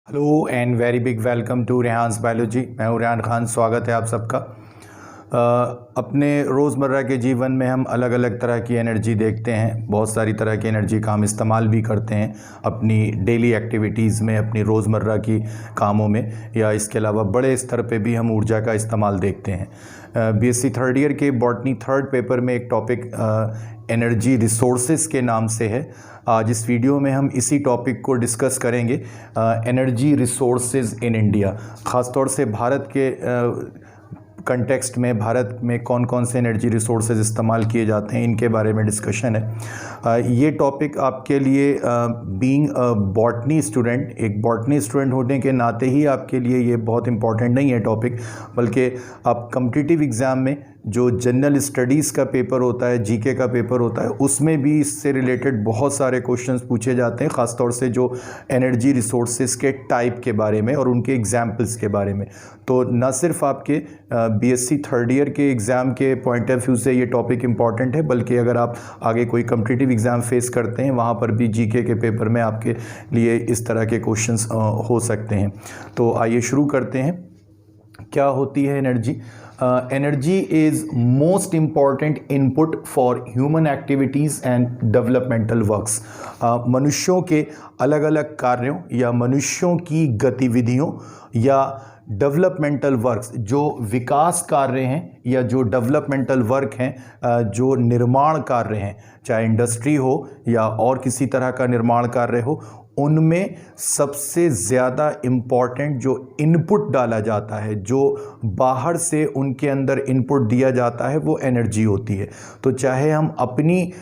Hello and very big welcome to Rehan's biology. मैं हूँ रेहान खान। स्वागत है आप सबका। अपने रोज़मर्रा के जीवन में हम अलग अलग तरह की एनर्जी देखते हैं। बहुत सारी तरह की एनर्जी का हम इस्तेमाल भी करते हैं अपनी डेली एक्टिविटीज़ में, अपनी रोज़मर्रा की कामों में, या इसके अलावा बड़े स्तर पे भी हम ऊर्जा का इस्तेमाल देखते हैं। बीएससी थर्ड ईयर के बॉटनी थर्ड पेपर में एक टॉपिक एनर्जी रिसोर्सेज के नाम से है। आज इस वीडियो में हम इसी टॉपिक को डिस्कस करेंगे, एनर्जी रिसोर्सेज इन इंडिया। ख़ासतौर से भारत के कंटेक्स्ट में, भारत में कौन कौन से एनर्जी रिसोर्सेज इस्तेमाल किए जाते हैं, इनके बारे में डिस्कशन है। ये टॉपिक आपके लिए बीइंग अ बॉटनी स्टूडेंट, एक बॉटनी स्टूडेंट होने के नाते ही आपके लिए ये बहुत इंपॉर्टेंट नहीं है टॉपिक, बल्कि आप कॉम्पिटिटिव एग्ज़ाम में जो जनरल स्टडीज़ का पेपर होता है, जीके का पेपर होता है, उसमें भी इससे रिलेटेड बहुत सारे क्वेश्चंस पूछे जाते हैं, ख़ासतौर से जो एनर्जी रिसोर्सेज के टाइप के बारे में और उनके एग्जाम्पल्स के बारे में। तो न सिर्फ आपके बीएससी थर्ड ईयर के एग्ज़ाम के पॉइंट ऑफ व्यू से ये टॉपिक इंपॉर्टेंट है, बल्कि अगर आप आगे कोई कॉम्पिटिटिव एग्ज़ाम फेस करते हैं, वहाँ पर भी जीके के पेपर में आपके लिए इस तरह के क्वेश्चंस हो सकते हैं। तो आइए शुरू करते हैं। क्या होती है energy? Energy is most important input for human activities and developmental works. मनुष्यों के अलग अलग कार्यों या मनुष्यों की गतिविधियों या डेवलपमेंटल वर्क्स, जो विकास कार्य हैं या जो डेवलपमेंटल वर्क हैं, जो निर्माण कार्य हैं, चाहे इंडस्ट्री हो या और किसी तरह का निर्माण कार्य हो, उनमें सबसे ज़्यादा इम्पॉर्टेंट जो इनपुट डाला जाता है, जो बाहर से उनके अंदर इनपुट दिया जाता है, वो एनर्जी होती है। तो चाहे हम अपनी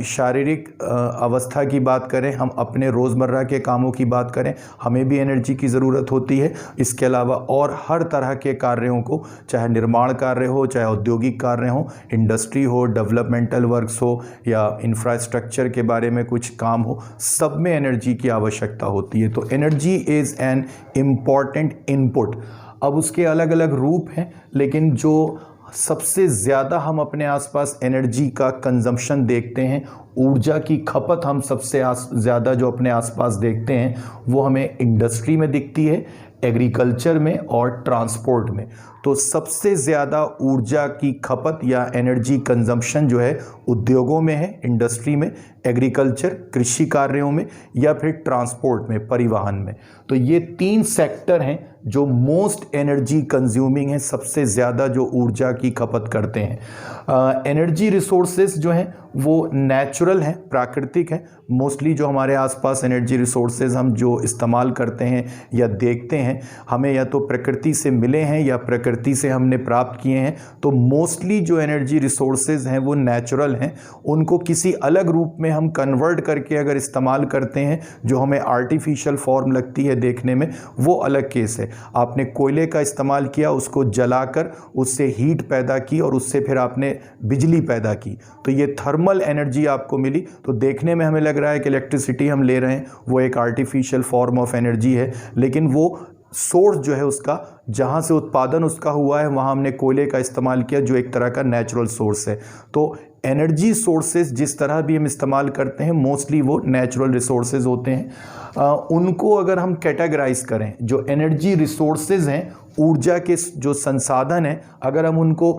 शारीरिक अवस्था की बात करें, हम अपने रोज़मर्रा के कामों की बात करें, हमें भी एनर्जी की ज़रूरत होती है। इसके अलावा और हर तरह के कार्यों को, चाहे निर्माण कार्य हो, चाहे औद्योगिक कार्य हो, इंडस्ट्री हो, डेवलपमेंटल वर्क्स हो या इंफ्रास्ट्रक्चर के बारे में कुछ काम हो, सब में एनर्जी की आवश्यकता होती है। तो energy is an important input. अब उसके अलग अलग रूप हैं, लेकिन जो सबसे ज़्यादा हम अपने आसपास एनर्जी का कंजम्पशन देखते हैं, ऊर्जा की खपत हम सबसे ज़्यादा जो अपने आसपास देखते हैं, वो हमें इंडस्ट्री में दिखती है, एग्रीकल्चर में और ट्रांसपोर्ट में। तो सबसे ज़्यादा ऊर्जा की खपत या एनर्जी कंजम्पशन जो है उद्योगों में है, इंडस्ट्री में, एग्रीकल्चर कृषि कार्यों में, या फिर ट्रांसपोर्ट में, परिवहन में। तो ये तीन सेक्टर हैं जो मोस्ट एनर्जी कंज्यूमिंग है, सबसे ज़्यादा जो ऊर्जा की खपत करते हैं। एनर्जी रिसोर्सेज जो हैं वो नेचुरल हैं, प्राकृतिक हैं। मोस्टली जो हमारे आसपास एनर्जी रिसोर्सेज हम जो इस्तेमाल करते हैं या देखते हैं, हमें या तो प्रकृति से मिले हैं या प्रकृति से हमने प्राप्त किए हैं। तो मोस्टली जो एनर्जी रिसोर्सेज हैं वो नेचुरल हैं। उनको किसी अलग रूप में हम कन्वर्ट करके अगर इस्तेमाल करते हैं, जो हमें आर्टिफिशियल फॉर्म लगती है देखने में, वो अलग केस है। आपने कोयले का इस्तेमाल किया, उसको जलाकर उससे हीट पैदा की और उससे फिर आपने बिजली पैदा की, तो ये थर्मल एनर्जी आपको मिली। तो देखने में हमें लग रहा है कि इलेक्ट्रिसिटी हम ले रहे हैं, वो एक आर्टिफिशियल फॉर्म ऑफ एनर्जी है, लेकिन वो सोर्स जो है उसका, जहाँ से उत्पादन उसका हुआ है, वहाँ हमने कोयले का इस्तेमाल किया, जो एक तरह का नेचुरल सोर्स है। तो एनर्जी सोर्सेज जिस तरह भी हम इस्तेमाल करते हैं, मोस्टली वो नेचुरल रिसोर्सेज होते हैं। उनको अगर हम कैटेगराइज करें, जो एनर्जी रिसोर्सेज हैं, ऊर्जा के जो संसाधन हैं, अगर हम उनको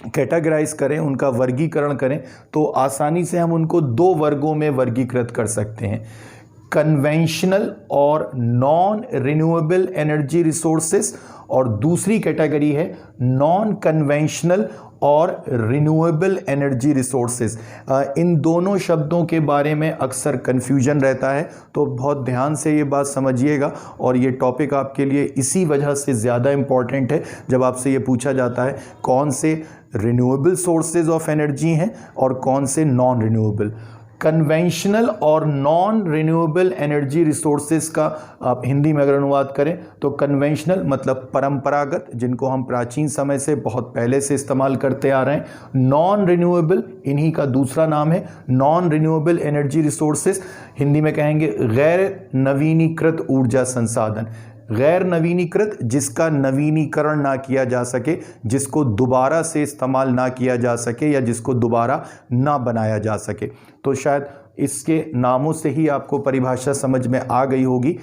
कैटेगराइज करें, उनका वर्गीकरण करें, तो आसानी से हम उनको दो वर्गों में वर्गीकृत कर सकते हैं: कन्वेंशनल और नॉन रिन्यूएबल एनर्जी रिसोर्सेज, और दूसरी कैटेगरी है नॉन कन्वेंशनल और रिन्यूएबल एनर्जी रिसोर्सेज। इन दोनों शब्दों के बारे में अक्सर कन्फ्यूजन रहता है, तो बहुत ध्यान से ये बात समझिएगा। और ये टॉपिक आपके लिए इसी वजह से ज़्यादा इम्पॉर्टेंट है, जब आपसे ये पूछा जाता है कौन से रिन्यूएबल सोर्सेज ऑफ एनर्जी हैं और कौन से नॉन रिन्यूएबल। कन्वेंशनल और नॉन रिन्यूएबल एनर्जी रिसोर्सेज का आप हिंदी में अगर अनुवाद करें तो कन्वेंशनल मतलब परंपरागत, जिनको हम प्राचीन समय से बहुत पहले से इस्तेमाल करते आ रहे हैं। नॉन रिन्यूएबल इन्हीं का दूसरा नाम है। Non renewable energy resources Hindi में कहेंगे गैर नवीनीकृत ऊर्जा संसाधन। गैर नवीनीकृत, जिसका नवीनीकरण ना किया जा सके, जिसको दोबारा से इस्तेमाल ना किया जा सके या जिसको दोबारा ना बनाया जा सके। तो शायद इसके नामों से ही आपको परिभाषा समझ में आ गई होगी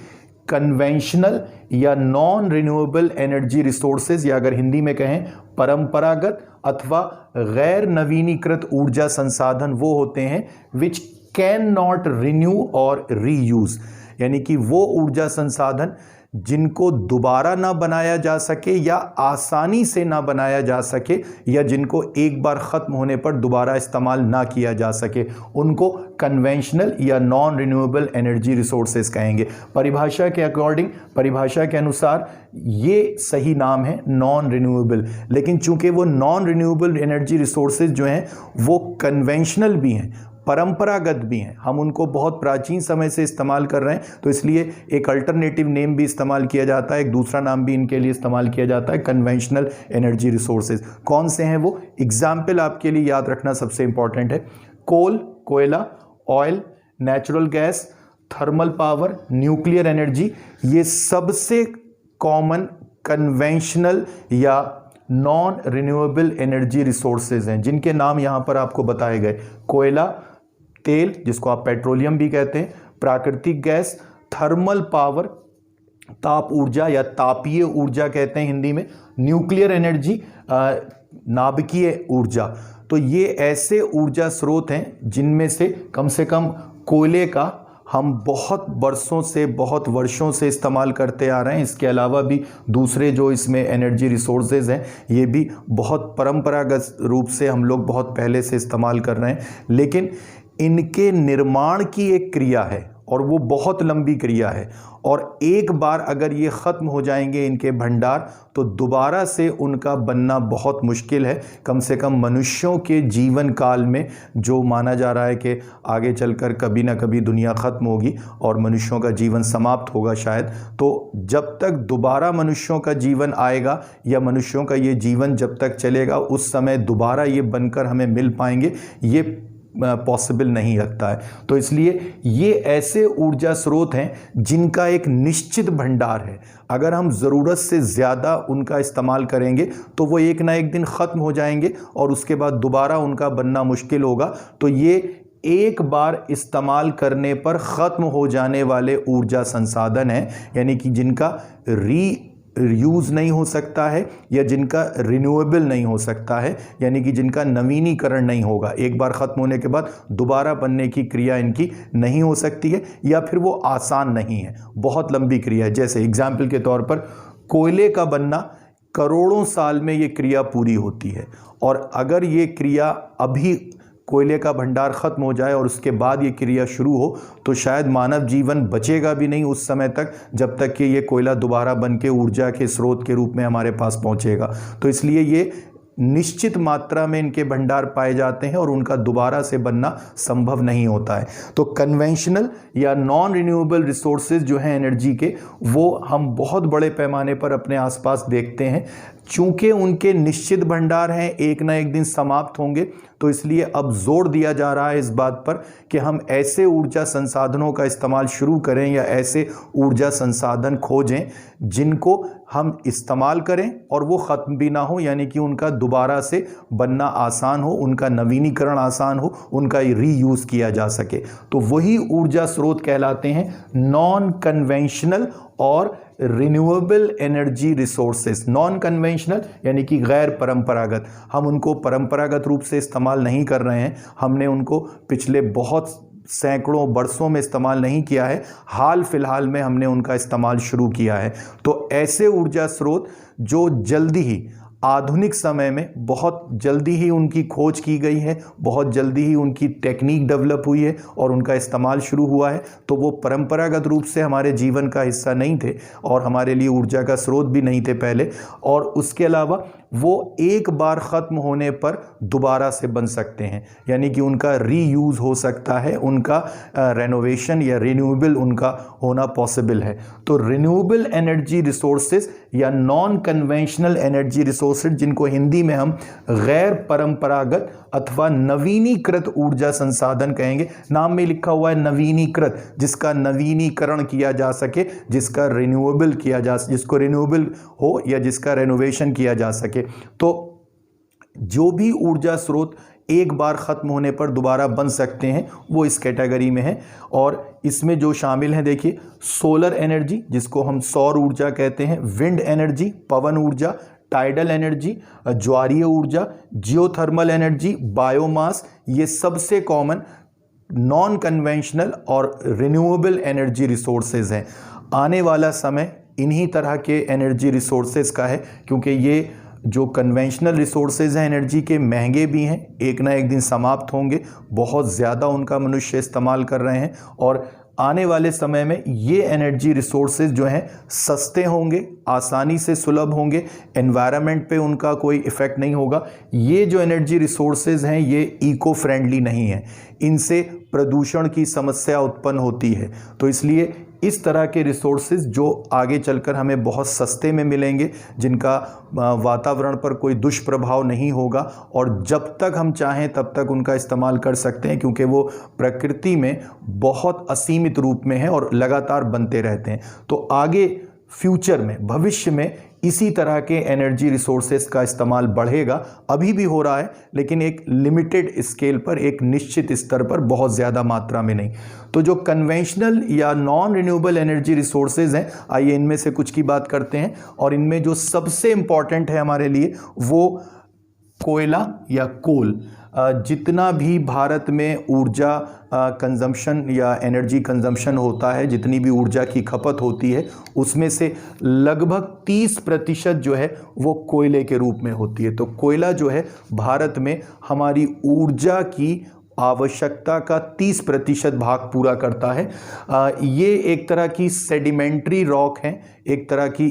कन्वेंशनल या नॉन रिन्यूएबल एनर्जी रिसोर्सेज, या अगर हिंदी में कहें परंपरागत अथवा गैर नवीनीकृत ऊर्जा संसाधन वो होते हैं विच कैन नॉट रिन्यू और रीयूज, यानी कि वो ऊर्जा संसाधन जिनको दोबारा ना बनाया जा सके या आसानी से ना बनाया जा सके, या जिनको एक बार ख़त्म होने पर दोबारा इस्तेमाल ना किया जा सके, उनको कन्वेंशनल या नॉन रिन्यूएबल एनर्जी रिसोर्सेज कहेंगे। परिभाषा के अकॉर्डिंग, परिभाषा के अनुसार ये सही नाम है नॉन रिन्यूएबल, लेकिन चूंकि वो नॉन रिन्यूएबल एनर्जी रिसोर्सेज जो हैं वो कन्वेंशनल भी हैं, परंपरागत भी हैं, हम उनको बहुत प्राचीन समय से इस्तेमाल कर रहे हैं, तो इसलिए एक अल्टरनेटिव नेम भी इस्तेमाल किया जाता है, एक दूसरा नाम भी इनके लिए इस्तेमाल किया जाता है, कन्वेंशनल एनर्जी रिसोर्सेज। कौन से हैं वो? एग्जाम्पल आपके लिए याद रखना सबसे इंपॉर्टेंट है, कोल, कोयला, oil, natural gas, thermal power, nuclear energy, ये सबसे कॉमन कन्वेंशनल या नॉन रिन्यूएबल एनर्जी रिसोर्सेज हैं, जिनके नाम यहां पर आपको बताए गए। कोयला, तेल जिसको आप पेट्रोलियम भी कहते हैं, प्राकृतिक गैस, थर्मल पावर ताप ऊर्जा या तापीय ऊर्जा कहते हैं हिंदी में, न्यूक्लियर एनर्जी नाभिकीय ऊर्जा। तो ये ऐसे ऊर्जा स्रोत हैं जिनमें से कम कोयले का हम बहुत बरसों से, बहुत वर्षों से इस्तेमाल करते आ रहे हैं। इसके अलावा भी दूसरे जो इसमें एनर्जी रिसोर्सेज हैं ये भी बहुत परंपरागत रूप से हम लोग बहुत पहले से इस्तेमाल कर रहे हैं, लेकिन इनके निर्माण की एक क्रिया है और वो बहुत लंबी क्रिया है, और एक बार अगर ये ख़त्म हो जाएंगे इनके भंडार तो दोबारा से उनका बनना बहुत मुश्किल है। कम से कम मनुष्यों के जीवन काल में जो माना जा रहा है कि आगे चलकर कभी ना कभी दुनिया ख़त्म होगी और मनुष्यों का जीवन समाप्त होगा शायद, तो जब तक दोबारा मनुष्यों का जीवन आएगा या मनुष्यों का ये जीवन जब तक चलेगा उस समय दोबारा ये बनकर हमें मिल पाएंगे, ये पॉसिबल नहीं लगता है। तो इसलिए ये ऐसे ऊर्जा स्रोत हैं जिनका एक निश्चित भंडार है, अगर हम ज़रूरत से ज़्यादा उनका इस्तेमाल करेंगे तो वो एक ना एक दिन ख़त्म हो जाएंगे और उसके बाद दोबारा उनका बनना मुश्किल होगा। तो ये एक बार इस्तेमाल करने पर ख़त्म हो जाने वाले ऊर्जा संसाधन हैं, यानी कि जिनका यूज़ नहीं हो सकता है या जिनका रिन्यूएबल नहीं हो सकता है, यानी कि जिनका नवीनीकरण नहीं होगा, एक बार ख़त्म होने के बाद दोबारा बनने की क्रिया इनकी नहीं हो सकती है, या फिर वो आसान नहीं है, बहुत लंबी क्रिया है। जैसे एग्जाम्पल के तौर पर कोयले का बनना करोड़ों साल में ये क्रिया पूरी होती है, और अगर ये क्रिया अभी कोयले का भंडार ख़त्म हो जाए और उसके बाद ये क्रिया शुरू हो तो शायद मानव जीवन बचेगा भी नहीं उस समय तक, जब तक कि ये कोयला दोबारा बन के ऊर्जा के स्रोत के रूप में हमारे पास पहुंचेगा। तो इसलिए ये निश्चित मात्रा में इनके भंडार पाए जाते हैं और उनका दोबारा से बनना संभव नहीं होता है। तो कन्वेंशनल या नॉन रिन्यूएबल रिसोर्सेज जो हैं एनर्जी के, वो हम बहुत बड़े पैमाने पर अपने आसपास देखते हैं। चूंकि उनके निश्चित भंडार हैं, एक ना एक दिन समाप्त होंगे, तो इसलिए अब जोर दिया जा रहा है इस बात पर कि हम ऐसे ऊर्जा संसाधनों का इस्तेमाल शुरू करें या ऐसे ऊर्जा संसाधन खोजें जिनको हम इस्तेमाल करें और वो ख़त्म भी ना हो, यानी कि उनका दोबारा से बनना आसान हो, उनका नवीनीकरण आसान हो, उनका रीयूज़ किया जा सके। तो वही ऊर्जा स्रोत कहलाते हैं नॉन कन्वेंशनल और renewable energy resources. Non conventional यानी कि गैर परंपरागत, हम उनको परंपरागत रूप से इस्तेमाल नहीं कर रहे हैं, हमने उनको पिछले बहुत सैकड़ों बरसों में इस्तेमाल नहीं किया है, हाल फिलहाल में हमने उनका इस्तेमाल शुरू किया है। तो ऐसे ऊर्जा स्रोत जो जल्दी ही आधुनिक समय में बहुत जल्दी ही उनकी खोज की गई है, बहुत जल्दी ही उनकी टेक्निक डेवलप हुई है और उनका इस्तेमाल शुरू हुआ है, तो वो परंपरागत रूप से हमारे जीवन का हिस्सा नहीं थे और हमारे लिए ऊर्जा का स्रोत भी नहीं थे पहले, और उसके अलावा वो एक बार ख़त्म होने पर दोबारा से बन सकते हैं, यानी कि उनका रीयूज़ हो सकता है, उनका रेनोवेशन या रिन्यूएबल उनका होना पॉसिबल है। तो रिन्यूएबल एनर्जी रिसोर्सेज या नॉन कन्वेंशनल एनर्जी रिसोर्सेज, जिनको हिंदी में हम गैर परंपरागत अथवा नवीनीकृत ऊर्जा संसाधन कहेंगे, नाम में लिखा हुआ है नवीनीकृत, जिसका नवीनीकरण किया जा सके, जिसका रिन्यूएबल किया जा, जिसको रिन्यूएबल हो या जिसका रेनोवेशन किया जा सके। तो जो भी ऊर्जा स्रोत एक बार ख़त्म होने पर दोबारा बन सकते हैं वो इस कैटेगरी में है। और इसमें जो शामिल हैं देखिए, सोलर एनर्जी जिसको हम सौर ऊर्जा कहते हैं, विंड एनर्जी पवन ऊर्जा, टाइडल एनर्जी ज्वारीय ऊर्जा, जियोथर्मल एनर्जी, बायोमास, ये सबसे कॉमन नॉन कन्वेंशनल और रिन्यूएबल एनर्जी रिसोर्सेज हैं। आने वाला समय इन्हीं तरह के एनर्जी रिसोर्सेज का है, क्योंकि ये जो कन्वेंशनल रिसोर्सेज हैं एनर्जी के, महंगे भी हैं, एक ना एक दिन समाप्त होंगे, बहुत ज़्यादा उनका मनुष्य इस्तेमाल कर रहे हैं। और आने वाले समय में ये एनर्जी रिसोर्सेज जो हैं सस्ते होंगे, आसानी से सुलभ होंगे, एनवायरनमेंट पे उनका कोई इफ़ेक्ट नहीं होगा। ये जो एनर्जी रिसोर्सेज हैं ये इको फ्रेंडली नहीं है, इनसे प्रदूषण की समस्या उत्पन्न होती है। तो इसलिए इस तरह के रिसोर्सेज जो आगे चलकर हमें बहुत सस्ते में मिलेंगे, जिनका वातावरण पर कोई दुष्प्रभाव नहीं होगा, और जब तक हम चाहें तब तक उनका इस्तेमाल कर सकते हैं, क्योंकि वो प्रकृति में बहुत असीमित रूप में हैं और लगातार बनते रहते हैं। तो आगे फ्यूचर में, भविष्य में इसी तरह के एनर्जी रिसोर्सेज का इस्तेमाल बढ़ेगा। अभी भी हो रहा है, लेकिन एक लिमिटेड स्केल पर, एक निश्चित स्तर पर, बहुत ज़्यादा मात्रा में नहीं। तो जो कन्वेंशनल या नॉन रिन्यूएबल एनर्जी रिसोर्सेज हैं, आइए इनमें से कुछ की बात करते हैं। और इनमें जो सबसे इम्पॉर्टेंट है हमारे लिए वो कोयला या कोल। जितना भी भारत में ऊर्जा कंजम्पशन या एनर्जी कंजम्पशन होता है, जितनी भी ऊर्जा की खपत होती है, उसमें से लगभग 30% जो है वो कोयले के रूप में होती है। तो कोयला जो है भारत में हमारी ऊर्जा की आवश्यकता का 30% भाग पूरा करता है। ये एक तरह की सेडिमेंट्री रॉक है, एक तरह की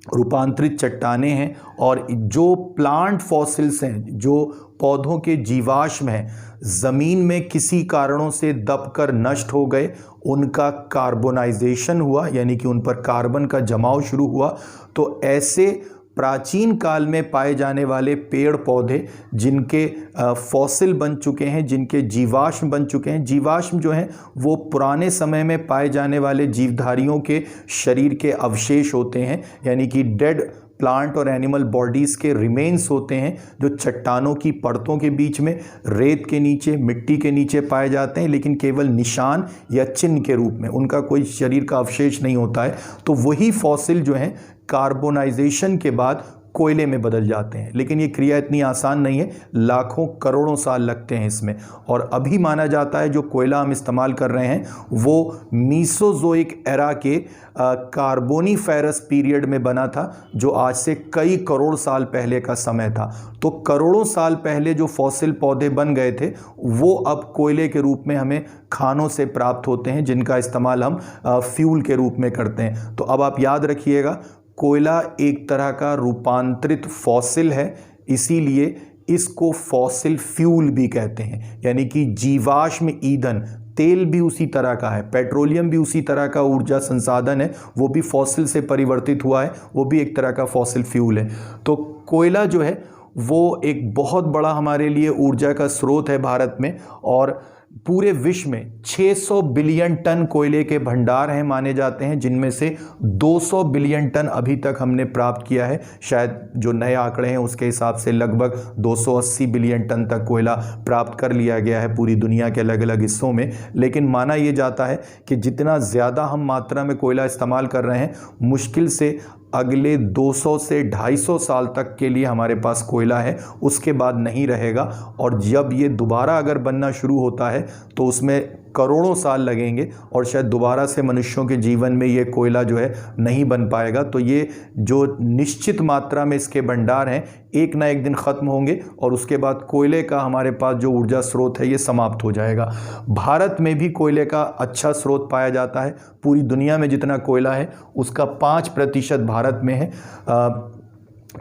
रूपांतरित चट्टानें हैं, और जो प्लांट फॉसिल्स हैं, जो पौधों के जीवाश्म हैं, ज़मीन में किसी कारणों से दबकर नष्ट हो गए, उनका कार्बोनाइजेशन हुआ, यानी कि उन पर कार्बन का जमाव शुरू हुआ। तो ऐसे प्राचीन काल में पाए जाने वाले पेड़ पौधे जिनके फॉसिल बन चुके हैं, जिनके जीवाश्म बन चुके हैं, जीवाश्म जो हैं वो पुराने समय में पाए जाने वाले जीवधारियों के शरीर के अवशेष होते हैं, यानी कि डेड प्लांट और एनिमल बॉडीज़ के रिमेन्स होते हैं, जो चट्टानों की परतों के बीच में, रेत के नीचे, मिट्टी के नीचे पाए जाते हैं, लेकिन केवल निशान या चिन्ह के रूप में, उनका कोई शरीर का अवशेष नहीं होता है। तो वही फॉसिल जो हैं कार्बोनाइजेशन के बाद कोयले में बदल जाते हैं। लेकिन ये क्रिया इतनी आसान नहीं है, लाखों करोड़ों साल लगते हैं इसमें। और अभी माना जाता है जो कोयला हम इस्तेमाल कर रहे हैं वो मीसोजोइक एरा के कार्बोनीफेरस पीरियड में बना था, जो आज से कई करोड़ साल पहले का समय था। तो करोड़ों साल पहले जो फॉसिल पौधे बन गए थे वो अब कोयले के रूप में हमें खानों से प्राप्त होते हैं, जिनका इस्तेमाल हम फ्यूल के रूप में करते हैं। तो अब आप याद रखिएगा, कोयला एक तरह का रूपांतरित फॉसिल है, इसीलिए इसको फॉसिल फ्यूल भी कहते हैं, यानी कि जीवाश्म ईंधन। तेल भी उसी तरह का है, पेट्रोलियम भी उसी तरह का ऊर्जा संसाधन है, वो भी फॉसिल से परिवर्तित हुआ है, वो भी एक तरह का फॉसिल फ्यूल है। तो कोयला जो है वो एक बहुत बड़ा हमारे लिए ऊर्जा का स्रोत है भारत में, और पूरे विश्व में 600 बिलियन टन कोयले के भंडार हैं माने जाते हैं, जिनमें से 200 बिलियन टन अभी तक हमने प्राप्त किया है। शायद जो नए आंकड़े हैं उसके हिसाब से लगभग 280 बिलियन टन तक कोयला प्राप्त कर लिया गया है पूरी दुनिया के अलग अलग हिस्सों में। लेकिन माना यह जाता है कि जितना ज़्यादा हम मात्रा में कोयला इस्तेमाल कर रहे हैं, मुश्किल से अगले 200 से 250 साल तक के लिए हमारे पास कोयला है, उसके बाद नहीं रहेगा। और जब ये दोबारा अगर बनना शुरू होता है तो उसमें करोड़ों साल लगेंगे, और शायद दोबारा से मनुष्यों के जीवन में ये कोयला जो है नहीं बन पाएगा। तो ये जो निश्चित मात्रा में इसके भंडार हैं एक ना एक दिन ख़त्म होंगे, और उसके बाद कोयले का हमारे पास जो ऊर्जा स्रोत है ये समाप्त हो जाएगा। भारत में भी कोयले का अच्छा स्रोत पाया जाता है। पूरी दुनिया में जितना कोयला है उसका 5% भारत में है।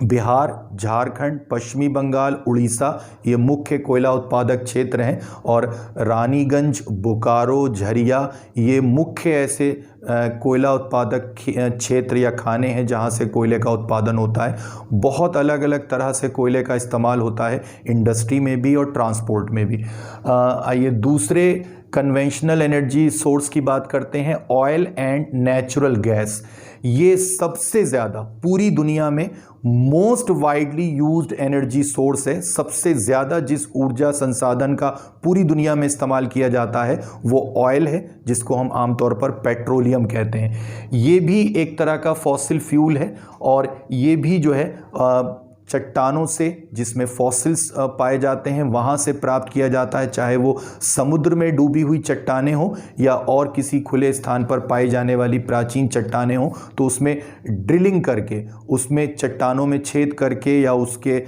बिहार, झारखंड, पश्चिमी बंगाल, उड़ीसा ये मुख्य कोयला उत्पादक क्षेत्र हैं, और रानीगंज, बोकारो, झरिया ये मुख्य ऐसे कोयला उत्पादक क्षेत्र या खाने हैं जहां से कोयले का उत्पादन होता है। बहुत अलग अलग तरह से कोयले का इस्तेमाल होता है, इंडस्ट्री में भी और ट्रांसपोर्ट में भी। आइए दूसरे कन्वेंशनल एनर्जी सोर्स की बात करते हैं, ऑयल एंड नेचुरल गैस। ये सबसे ज़्यादा पूरी दुनिया में most widely used energy source है। सबसे ज़्यादा जिस ऊर्जा संसाधन का पूरी दुनिया में इस्तेमाल किया जाता है वो ऑयल है, जिसको हम आमतौर पर पेट्रोलियम कहते हैं। ये भी एक तरह का फॉसिल फ्यूल है और ये भी जो है चट्टानों से, जिसमें फॉसिल्स पाए जाते हैं, वहाँ से प्राप्त किया जाता है, चाहे वो समुद्र में डूबी हुई चट्टानें हों या और किसी खुले स्थान पर पाई जाने वाली प्राचीन चट्टानें हों। तो उसमें ड्रिलिंग करके, उसमें चट्टानों में छेद करके या उसके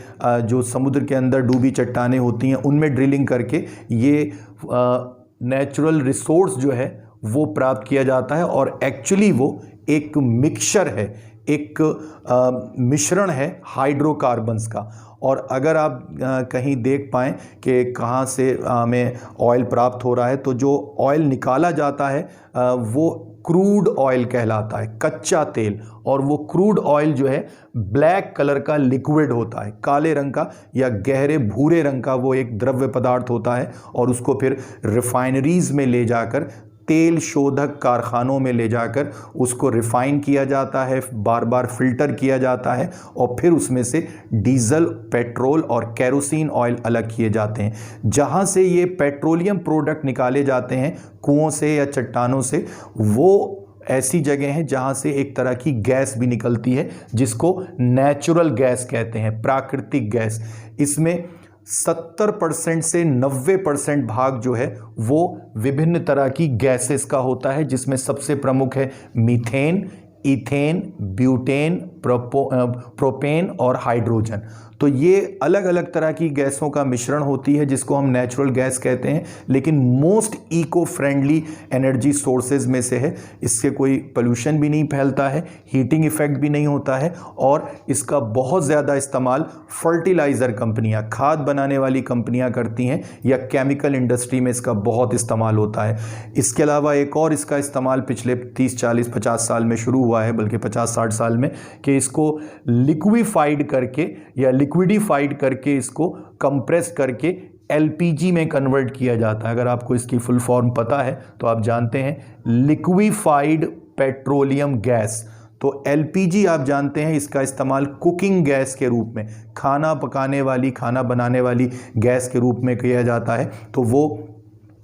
जो समुद्र के अंदर डूबी चट्टानें होती हैं उनमें ड्रिलिंग करके ये नेचुरल रिसोर्स जो है वो प्राप्त किया जाता है। और एक्चुअली वो एक मिक्सचर है, एक मिश्रण है हाइड्रोकार्बन्स का। और अगर आप कहीं देख पाएँ कि कहाँ से हमें ऑयल प्राप्त हो रहा है, तो जो ऑयल निकाला जाता है वो क्रूड ऑयल कहलाता है, कच्चा तेल। और वो क्रूड ऑयल जो है ब्लैक कलर का लिक्विड होता है, काले रंग का या गहरे भूरे रंग का वो एक द्रव्य पदार्थ होता है। और उसको फिर रिफाइनरीज में ले जाकर, तेल शोधक कारखानों में ले जाकर उसको रिफाइन किया जाता है, बार बार फिल्टर किया जाता है और फिर उसमें से डीजल, पेट्रोल और केरोसिन ऑयल अलग किए जाते हैं। जहाँ से ये पेट्रोलियम प्रोडक्ट निकाले जाते हैं कुओं से या चट्टानों से, वो ऐसी जगह हैं जहाँ से एक तरह की गैस भी निकलती है जिसको नेचुरल गैस कहते हैं, प्राकृतिक गैस। इसमें 70% से 90% भाग जो है वो विभिन्न तरह की गैसेस का होता है, जिसमें सबसे प्रमुख है मीथेन, इथेन, ब्यूटेन, प्रोपेन और हाइड्रोजन। तो ये अलग अलग तरह की गैसों का मिश्रण होती है जिसको हम नेचुरल गैस कहते हैं। लेकिन most eco friendly energy sources में से है। इससे कोई पोल्यूशन भी नहीं फैलता है, हीटिंग इफेक्ट भी नहीं होता है और इसका बहुत ज़्यादा इस्तेमाल फर्टिलाइज़र कंपनियां, खाद बनाने वाली कंपनियां करती हैं या केमिकल इंडस्ट्री में इसका बहुत इस्तेमाल होता है। इसके अलावा एक और इसका इस्तेमाल पिछले 30, 40, 50 साल में शुरू हुआ है, बल्कि 50-60 साल में, कि इसको लिक्विफाइड करके या लिक्विडिफाइड करके, इसको कंप्रेस करके एलपीजी में कन्वर्ट किया जाता है। अगर आपको इसकी फुल फॉर्म पता है तो आप जानते हैं लिक्विफाइड पेट्रोलियम गैस। तो एलपीजी आप जानते हैं, इसका इस्तेमाल कुकिंग गैस के रूप में, खाना पकाने वाली, खाना बनाने वाली गैस के रूप में किया जाता है। तो वो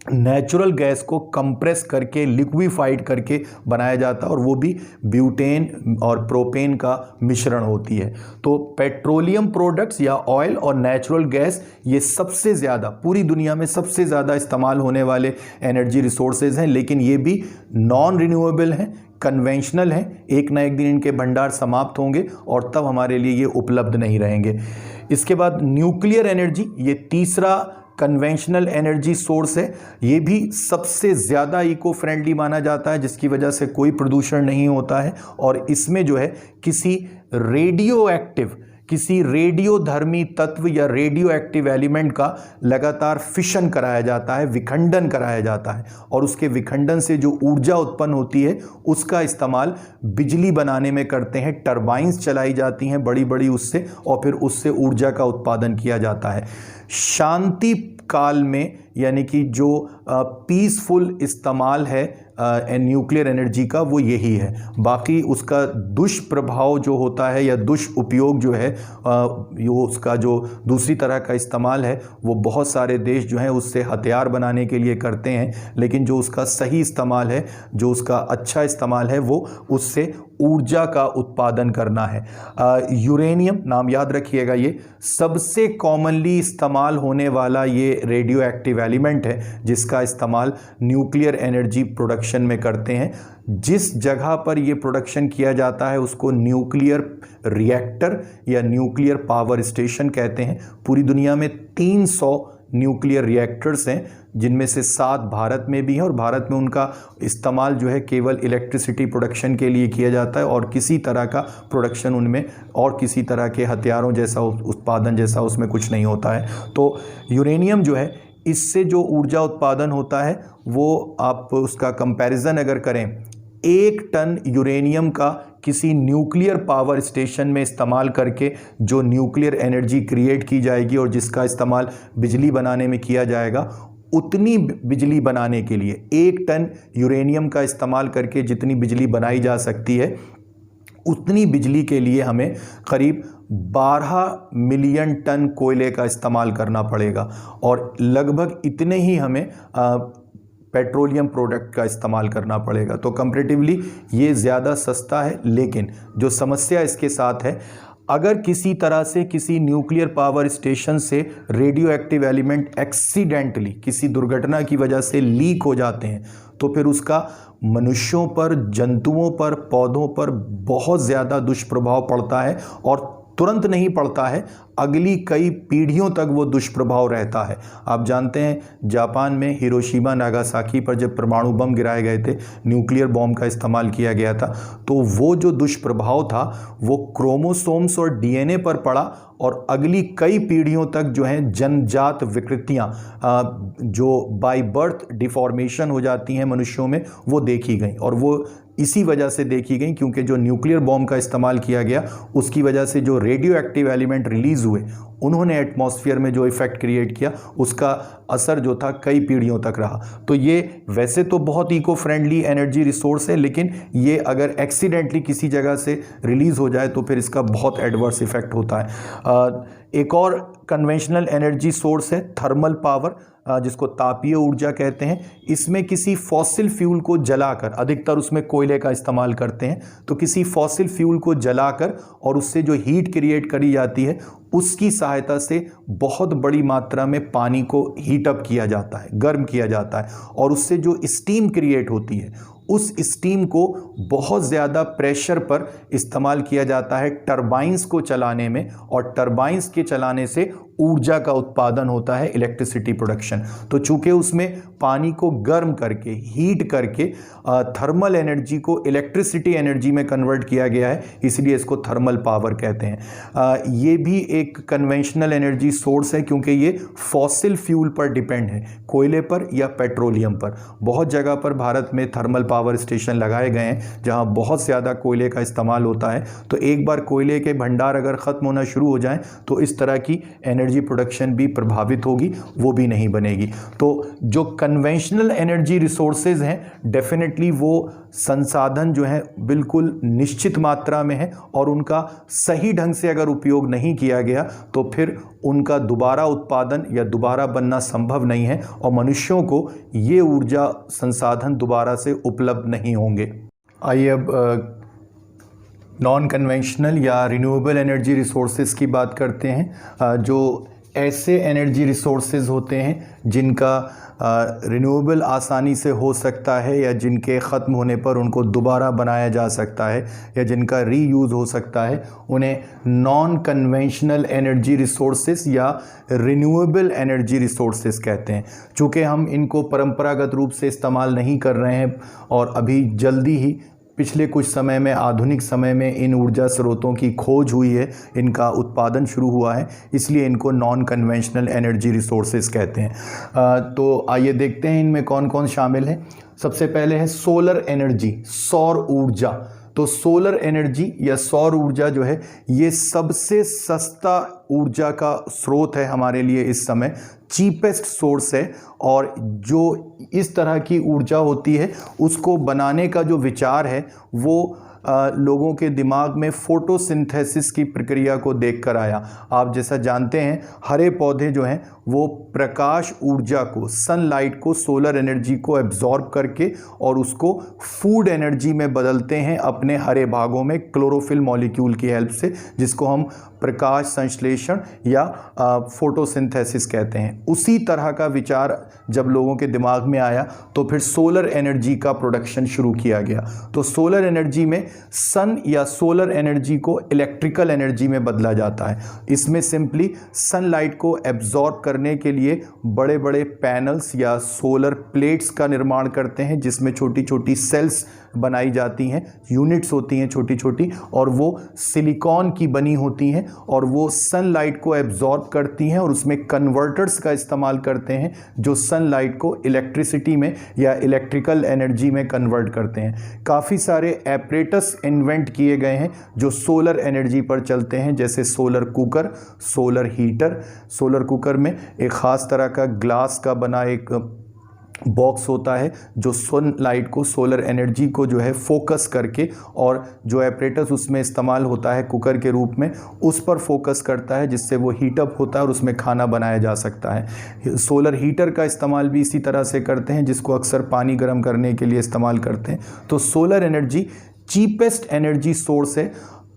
नेचुरल गैस को कंप्रेस करके, लिक्विफाइड करके बनाया जाता है और वो भी ब्यूटेन और प्रोपेन का मिश्रण होती है। तो पेट्रोलियम प्रोडक्ट्स या ऑयल और नेचुरल गैस ये सबसे ज़्यादा, पूरी दुनिया में सबसे ज़्यादा इस्तेमाल होने वाले एनर्जी रिसोर्सेज हैं। लेकिन ये भी नॉन रिन्यूएबल हैं, कन्वेंशनल हैं। एक ना एक दिन इनके भंडार समाप्त होंगे और तब हमारे लिए ये उपलब्ध नहीं रहेंगे। इसके बाद न्यूक्लियर एनर्जी, ये तीसरा कन्वेंशनल एनर्जी सोर्स है। ये भी सबसे ज़्यादा इको फ्रेंडली माना जाता है, जिसकी वजह से कोई प्रदूषण नहीं होता है। और इसमें जो है किसी रेडियो एक्टिव, किसी रेडियोधर्मी तत्व या रेडियो एक्टिव एलिमेंट का लगातार फिशन कराया जाता है, विखंडन कराया जाता है। और उसके विखंडन से जो ऊर्जा उत्पन्न होती है उसका इस्तेमाल बिजली बनाने में करते हैं। टरबाइंस चलाई जाती हैं बड़ी बड़ी उससे, और फिर उससे ऊर्जा का उत्पादन किया जाता है। शांति काल में, यानी कि जो पीसफुल इस्तेमाल है न्यूक्लियर एनर्जी का, वो यही है। बाकी उसका दुष्प्रभाव जो होता है या दुष्उपयोग जो है, वो उसका जो दूसरी तरह का इस्तेमाल है, वो बहुत सारे देश जो हैं उससे हथियार बनाने के लिए करते हैं। लेकिन जो उसका सही इस्तेमाल है, जो उसका अच्छा इस्तेमाल है, वो उससे ऊर्जा का उत्पादन करना है। यूरेनियम, नाम याद रखिएगा, ये सबसे कॉमनली इस्तेमाल होने वाला ये रेडियो एक्टिव एलिमेंट है जिसका इस्तेमाल न्यूक्लियर एनर्जी प्रोडक्शन में करते हैं। जिस जगह पर ये प्रोडक्शन किया जाता है उसको न्यूक्लियर रिएक्टर या न्यूक्लियर पावर स्टेशन कहते हैं। पूरी दुनिया में 300 न्यूक्लियर रिएक्टर्स हैं, जिनमें से 7 भारत में भी हैं। और भारत में उनका इस्तेमाल जो है केवल इलेक्ट्रिसिटी प्रोडक्शन के लिए किया जाता है और किसी तरह का प्रोडक्शन उनमें और किसी तरह के हथियारों जैसा उत्पादन जैसा उसमें कुछ नहीं होता है। तो यूरेनियम जो है, इससे जो ऊर्जा उत्पादन होता है वो, आप उसका कंपैरिजन अगर करें, 1 टन यूरेनियम का किसी न्यूक्लियर पावर स्टेशन में इस्तेमाल करके जो न्यूक्लियर एनर्जी क्रिएट की जाएगी और जिसका इस्तेमाल बिजली बनाने में किया जाएगा, उतनी बिजली बनाने के लिए 1 टन यूरेनियम का इस्तेमाल करके जितनी बिजली बनाई जा सकती है, उतनी बिजली के लिए हमें करीब 12 मिलियन टन कोयले का इस्तेमाल करना पड़ेगा और लगभग इतने ही हमें पेट्रोलियम प्रोडक्ट का इस्तेमाल करना पड़ेगा। तो कंपैरेटिवली ये ज़्यादा सस्ता है, लेकिन जो समस्या इसके साथ है, अगर किसी तरह से किसी न्यूक्लियर पावर स्टेशन से रेडियो एक्टिव एलिमेंट एक्सीडेंटली किसी दुर्घटना की वजह से लीक हो जाते हैं तो फिर उसका मनुष्यों पर, जंतुओं पर, पौधों पर बहुत ज़्यादा दुष्प्रभाव पड़ता है और तुरंत नहीं पड़ता है, अगली कई पीढ़ियों तक वो दुष्प्रभाव रहता है। आप जानते हैं जापान में हिरोशिमा नागासाकी पर जब परमाणु बम गिराए गए थे, न्यूक्लियर बॉम्ब का इस्तेमाल किया गया था, तो वो जो दुष्प्रभाव था वो क्रोमोसोम्स और डीएनए पर पड़ा और अगली कई पीढ़ियों तक जो है जन्मजात विकृतियां जो बाय बर्थ डिफॉर्मेशन हो जाती हैं मनुष्यों में, वो देखी गई। और वो इसी वजह से देखी गई क्योंकि जो न्यूक्लियर बॉम्ब का इस्तेमाल किया गया उसकी वजह से जो रेडियो एक्टिव एलिमेंट रिलीज हुए, उन्होंने एटमॉस्फेयर में जो इफेक्ट क्रिएट किया, उसका असर जो था कई पीढ़ियों तक रहा। तो ये वैसे तो बहुत इको फ्रेंडली एनर्जी रिसोर्स है, लेकिन ये अगर एक्सीडेंटली किसी जगह से रिलीज हो जाए तो फिर इसका बहुत एडवर्स इफेक्ट होता है। एक और कन्वेंशनल एनर्जी सोर्स है थर्मल पावर, जिसको तापीय ऊर्जा कहते हैं। इसमें किसी फॉसिल फ्यूल को जलाकर, अधिकतर उसमें कोयले का इस्तेमाल करते हैं, तो किसी फॉसिल फ्यूल को जलाकर और उससे जो हीट क्रिएट करी जाती है उसकी सहायता से बहुत बड़ी मात्रा में पानी को हीट अप किया जाता है, गर्म किया जाता है, और उससे जो स्टीम क्रिएट होती है उस स्टीम को बहुत ज़्यादा प्रेशर पर इस्तेमाल किया जाता है टरबाइंस को चलाने में, और टरबाइंस के चलाने से ऊर्जा का उत्पादन होता है, इलेक्ट्रिसिटी प्रोडक्शन। तो चूंकि उसमें पानी को गर्म करके, हीट करके थर्मल एनर्जी को इलेक्ट्रिसिटी एनर्जी में कन्वर्ट किया गया है, इसलिए इसको थर्मल पावर कहते हैं। ये भी एक कन्वेंशनल एनर्जी सोर्स है क्योंकि ये फॉसिल फ्यूल पर डिपेंड है, कोयले पर या पेट्रोलियम पर। बहुत जगह पर भारत में थर्मल पावर स्टेशन लगाए गए हैं जहां बहुत ज़्यादा कोयले का इस्तेमाल होता है। तो एक बार कोयले के भंडार अगर ख़त्म होना शुरू हो जाएं तो इस तरह की एनर्जी प्रोडक्शन भी प्रभावित होगी, वो भी नहीं बनेगी। तो जो कन्वेंशनल एनर्जी रिसोर्सेज हैं, डेफिनेटली वो संसाधन जो है बिल्कुल निश्चित मात्रा में है, और उनका सही ढंग से अगर उपयोग नहीं किया गया तो फिर उनका दोबारा उत्पादन या दोबारा बनना संभव नहीं है, और मनुष्यों को ये ऊर्जा संसाधन दोबारा से उपलब्ध नहीं होंगे। आइए अब नॉन कन्वेंशनल या रिन्यूएबल एनर्जी रिसोर्सेज की बात करते हैं। जो ऐसे एनर्जी रिसोर्सेज होते हैं जिनका रिन्यूएबल आसानी से हो सकता है, या जिनके ख़त्म होने पर उनको दोबारा बनाया जा सकता है, या जिनका रीयूज़ हो सकता है, उन्हें नॉन कन्वेंशनल एनर्जी रिसोर्सेज या रिन्यूएबल एनर्जी रिसोर्सेज कहते हैं। चूँकि हम इनको परंपरागत रूप से इस्तेमाल नहीं कर रहे हैं और अभी जल्दी ही पिछले कुछ समय में, आधुनिक समय में इन ऊर्जा स्रोतों की खोज हुई है, इनका उत्पादन शुरू हुआ है, इसलिए इनको नॉन कन्वेंशनल एनर्जी रिसोर्सेज कहते हैं। तो आइए देखते हैं इनमें कौन कौन शामिल है। सबसे पहले है सोलर एनर्जी, सौर ऊर्जा। तो सोलर एनर्जी या सौर ऊर्जा जो है ये सबसे सस्ता ऊर्जा का स्रोत है हमारे लिए इस समय, चीपेस्ट सोर्स है। और जो इस तरह की ऊर्जा होती है उसको बनाने का जो विचार है वो लोगों के दिमाग में फोटोसिंथेसिस की प्रक्रिया को देखकर आया। आप जैसा जानते हैं हरे पौधे जो हैं वो प्रकाश ऊर्जा को, सनलाइट को, सोलर एनर्जी को एब्जॉर्ब करके और उसको फूड एनर्जी में बदलते हैं अपने हरे भागों में क्लोरोफिल मॉलिक्यूल की हेल्प से, जिसको हम प्रकाश संश्लेषण या फोटोसिंथेसिस कहते हैं। उसी तरह का विचार जब लोगों के दिमाग में आया तो फिर सोलर एनर्जी का प्रोडक्शन शुरू किया गया। तो सोलर एनर्जी में सन या सोलर एनर्जी को इलेक्ट्रिकल एनर्जी में बदला जाता है। इसमें सिंपली सनलाइट को एब्जॉर्ब करने के लिए बड़े बड़े पैनल्स या सोलर प्लेट्स का निर्माण करते हैं, जिसमें छोटी छोटी सेल्स बनाई जाती हैं, यूनिट्स होती हैं छोटी छोटी, और वो सिलिकॉन की बनी होती हैं और वो सनलाइट को एब्जॉर्ब करती हैं और उसमें कन्वर्टर्स का इस्तेमाल करते हैं जो सनलाइट को इलेक्ट्रिसिटी में या इलेक्ट्रिकल एनर्जी में कन्वर्ट करते हैं। काफ़ी सारे एपरेटस इन्वेंट किए गए हैं जो सोलर एनर्जी पर चलते हैं, जैसे solar cooker, solar heater. Solar cooker में एक ख़ास तरह का ग्लास का बना एक बॉक्स होता है जो सनलाइट को, सोलर एनर्जी को जो है फोकस करके, और जो एपरेटस उसमें इस्तेमाल होता है कुकर के रूप में, उस पर फोकस करता है, जिससे वो हीटअप होता है और उसमें खाना बनाया जा सकता है। सोलर हीटर का इस्तेमाल भी इसी तरह से करते हैं, जिसको अक्सर पानी गर्म करने के लिए इस्तेमाल करते हैं। तो solar energy cheapest energy source है,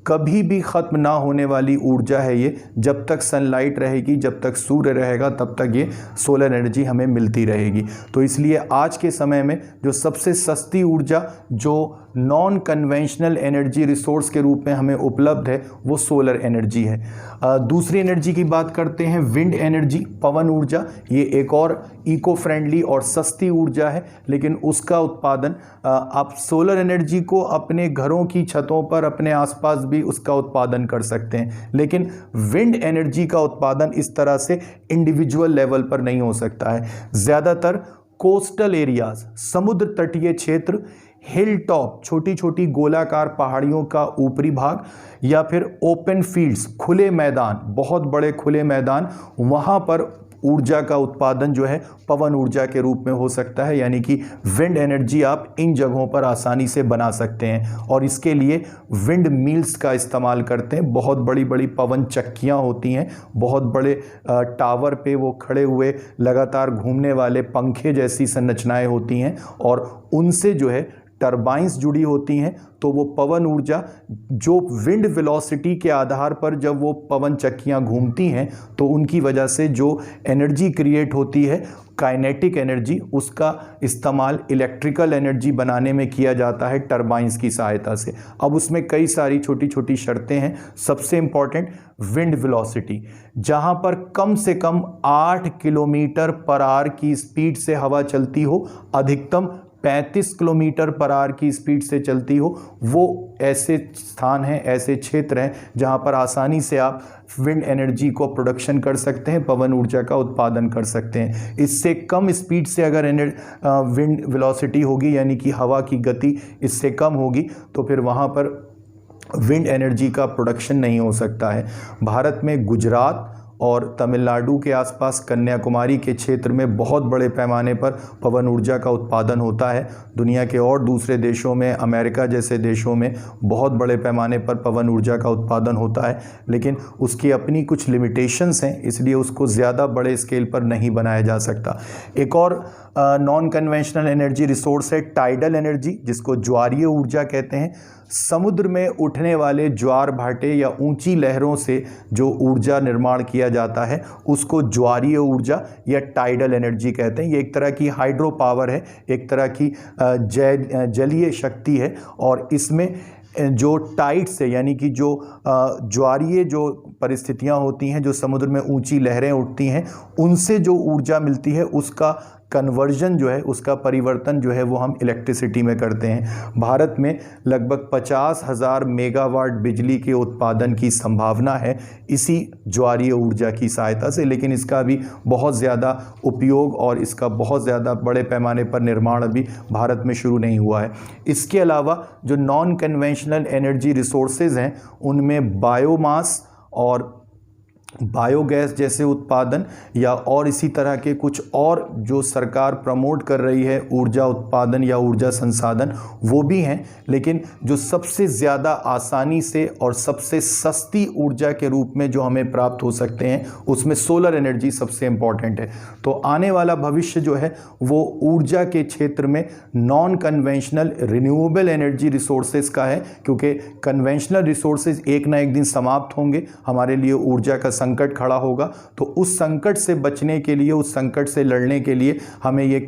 कभी भी ख़त्म ना होने वाली ऊर्जा है ये। जब तक सनलाइट रहेगी, जब तक सूर्य रहेगा, तब तक ये सोलर एनर्जी हमें मिलती रहेगी। तो इसलिए आज के समय में जो सबसे सस्ती ऊर्जा जो नॉन कन्वेंशनल एनर्जी रिसोर्स के रूप में हमें उपलब्ध है, वो सोलर एनर्जी है। दूसरी एनर्जी की बात करते हैं, विंड एनर्जी, पवन ऊर्जा। ये एक और इको फ्रेंडली और सस्ती ऊर्जा है, लेकिन उसका उत्पादन आप सोलर एनर्जी को अपने घरों की छतों पर, अपने आसपास भी उसका उत्पादन कर सकते हैं। लेकिन विंड एनर्जी का उत्पादन इस तरह से इंडिविजुअल लेवल पर नहीं हो सकता है। ज़्यादातर कोस्टल एरियाज, समुद्र तटीय क्षेत्र, हिल टॉप, छोटी छोटी गोलाकार पहाड़ियों का ऊपरी भाग, या फिर ओपन फील्ड्स, खुले मैदान, बहुत बड़े खुले मैदान, वहाँ पर ऊर्जा का उत्पादन जो है पवन ऊर्जा के रूप में हो सकता है। यानी कि विंड एनर्जी आप इन जगहों पर आसानी से बना सकते हैं, और इसके लिए विंड मिल्स का इस्तेमाल करते हैं। बहुत बड़ी बड़ी पवन चक्कियाँ होती हैं, बहुत बड़े टावर पे वो खड़े हुए लगातार घूमने वाले पंखे जैसी संरचनाएं होती हैं, और उनसे जो है टरबाइंस जुड़ी होती हैं। तो वो पवन ऊर्जा जो विंड वेलोसिटी के आधार पर जब वो पवन चक्कियां घूमती हैं, तो उनकी वजह से जो एनर्जी क्रिएट होती है, काइनेटिक एनर्जी, उसका इस्तेमाल इलेक्ट्रिकल एनर्जी बनाने में किया जाता है टरबाइंस की सहायता से। अब उसमें कई सारी छोटी छोटी शर्तें हैं। सबसे इम्पॉर्टेंट विंड वेलोसिटी, जहां पर कम से कम 8 किलोमीटर पर आवर की स्पीड से हवा चलती हो, अधिकतम 35 किलोमीटर पर आवर की स्पीड से चलती हो, वो ऐसे स्थान हैं, ऐसे क्षेत्र हैं जहां पर आसानी से आप विंड एनर्जी को प्रोडक्शन कर सकते हैं, पवन ऊर्जा का उत्पादन कर सकते हैं। इससे कम स्पीड से अगर विंड वेलोसिटी होगी, यानी कि हवा की गति इससे कम होगी, तो फिर वहां पर विंड एनर्जी का प्रोडक्शन नहीं हो सकता है। भारत में गुजरात और तमिलनाडु के आसपास कन्याकुमारी के क्षेत्र में बहुत बड़े पैमाने पर पवन ऊर्जा का उत्पादन होता है। दुनिया के और दूसरे देशों में, अमेरिका जैसे देशों में बहुत बड़े पैमाने पर पवन ऊर्जा का उत्पादन होता है, लेकिन उसकी अपनी कुछ लिमिटेशंस हैं, इसलिए उसको ज़्यादा बड़े स्केल पर नहीं बनाया जा सकता। एक और नॉन कन्वेंशनल एनर्जी रिसोर्स है टाइडल एनर्जी, जिसको ज्वारीय ऊर्जा कहते हैं। समुद्र में उठने वाले ज्वार भाटे या ऊंची लहरों से जो ऊर्जा निर्माण किया जाता है, उसको ज्वारीय ऊर्जा या टाइडल एनर्जी कहते हैं। ये एक तरह की हाइड्रो पावर है, एक तरह की जलीय शक्ति है, और इसमें जो टाइड से, यानी कि जो ज्वारीय जो परिस्थितियां होती हैं, जो समुद्र में ऊंची लहरें उठती हैं, उनसे जो ऊर्जा मिलती है, उसका कन्वर्जन जो है, उसका परिवर्तन जो है, वो हम इलेक्ट्रिसिटी में करते हैं। भारत में लगभग 50,000 मेगावाट बिजली के उत्पादन की संभावना है इसी ज्वारीय ऊर्जा की सहायता से, लेकिन इसका भी बहुत ज़्यादा उपयोग और इसका बहुत ज़्यादा बड़े पैमाने पर निर्माण अभी भारत में शुरू नहीं हुआ है। इसके अलावा जो नॉन कन्वेंशनल एनर्जी रिसोर्सेज हैं, उनमें बायोमास और बायोगैस जैसे उत्पादन, या और इसी तरह के कुछ और जो सरकार प्रमोट कर रही है ऊर्जा उत्पादन या ऊर्जा संसाधन, वो भी हैं। लेकिन जो सबसे ज़्यादा आसानी से और सबसे सस्ती ऊर्जा के रूप में जो हमें प्राप्त हो सकते हैं, उसमें सोलर एनर्जी सबसे इम्पॉर्टेंट है। तो आने वाला भविष्य जो है, वो ऊर्जा के क्षेत्र में non conventional renewable energy resources का है, क्योंकि कन्वेंशनल रिसोर्सेज एक ना एक दिन समाप्त होंगे, हमारे लिए ऊर्जा का संकट खड़ा होगा। तो उस संकट से बचने के लिए, उस संकट से लड़ने के लिए हमें ये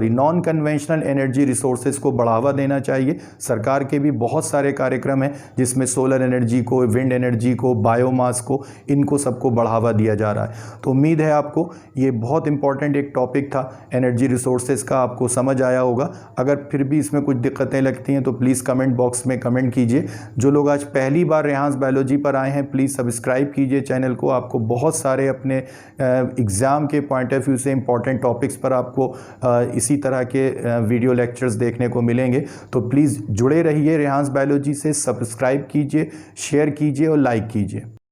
नॉन कन्वेंशनल एनर्जी रिसोर्सेज को बढ़ावा देना चाहिए। सरकार के भी बहुत सारे कार्यक्रम हैं जिसमें सोलर एनर्जी को, विंड एनर्जी को, बायोमास को, इनको सबको बढ़ावा दिया जा रहा है। तो उम्मीद है आपको ये बहुत इंपॉर्टेंट एक टॉपिक था एनर्जी रिसोर्सेज का, आपको समझ आया होगा। अगर फिर भी इसमें कुछ दिक्कतें लगती हैं तो प्लीज़ कमेंट बॉक्स में कमेंट कीजिए। जो लोग आज पहली बार रेहांस बायोलॉजी पर आए हैं, प्लीज़ सब्सक्राइब कीजिए चैनल को। आपको बहुत सारे अपने एग्ज़ाम के पॉइंट ऑफ व्यू से इंपॉर्टेंट टॉपिक्स पर आपको इसी तरह के वीडियो लेक्चर्स देखने को मिलेंगे। तो प्लीज़ जुड़े रहिए रेहांस बायोलॉजी से, सब्सक्राइब कीजिए, शेयर कीजिए और लाइक कीजिए।